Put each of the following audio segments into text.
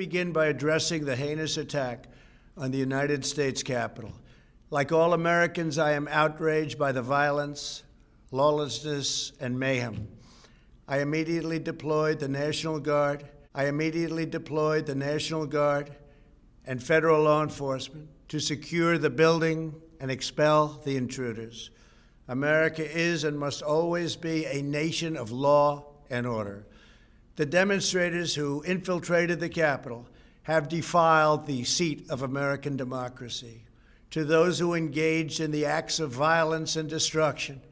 begin by addressing the heinous attack on the United States Capitol. Like all Americans, I am outraged by the violence, lawlessness, and mayhem. I immediately deployed the National Guard. And federal law enforcement to secure the building and expel the intruders. America is and must always be a nation of law and order. The demonstrators who infiltrated the Capitol have defiled the seat of American democracy. To those who engaged in the acts of violence and destruction,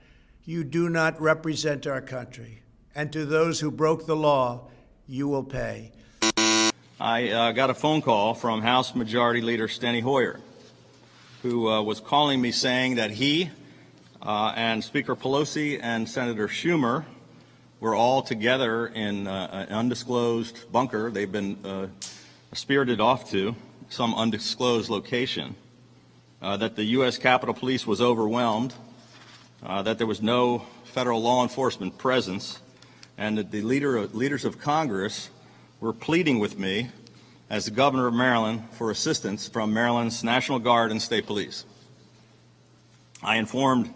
you do not represent our country. And to those who broke the law, you will pay. I got a phone call from House Majority Leader Steny Hoyer, who was calling me saying that he and Speaker Pelosi and Senator Schumer were all together in an undisclosed bunker they've been spirited off to, some undisclosed location, that the U.S. Capitol Police was overwhelmed, that there was no federal law enforcement presence, and that the leaders of Congress were pleading with me as the governor of Maryland for assistance from Maryland's National Guard and State Police. I informed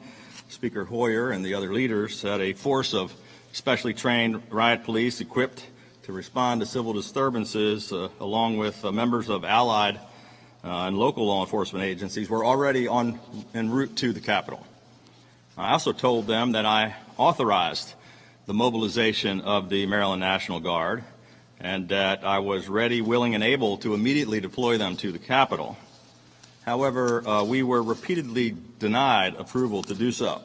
Speaker Hoyer and the other leaders that a force of specially trained riot police equipped to respond to civil disturbances, along with members of allied and local law enforcement agencies, were already en route to the Capitol. I also told them that I authorized the mobilization of the Maryland National Guard and that I was ready, willing, and able to immediately deploy them to the Capitol. However, we were repeatedly denied approval to do so.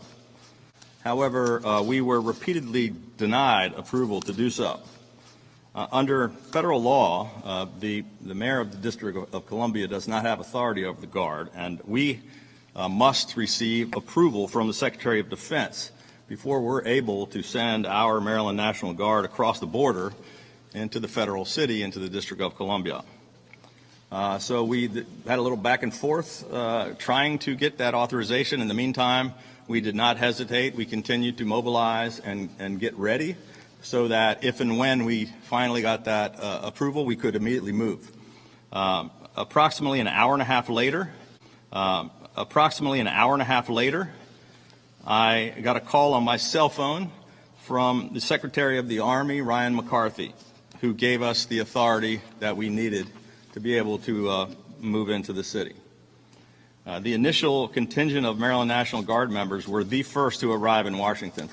Under federal law, the mayor of the District of Columbia does not have authority over the Guard, and we must receive approval from the Secretary of Defense before we're able to send our Maryland National Guard across the border into the federal city, into the District of Columbia. So we had a little back and forth trying to get that authorization. In the meantime, we did not hesitate. We continued to mobilize and get ready so that if and when we finally got that approval, we could immediately move. Approximately an hour and a half later, I got a call on my cell phone from the Secretary of the Army, Ryan McCarthy, who gave us the authority that we needed to be able to move into the city. The initial contingent of Maryland National Guard members were the first to arrive in Washington.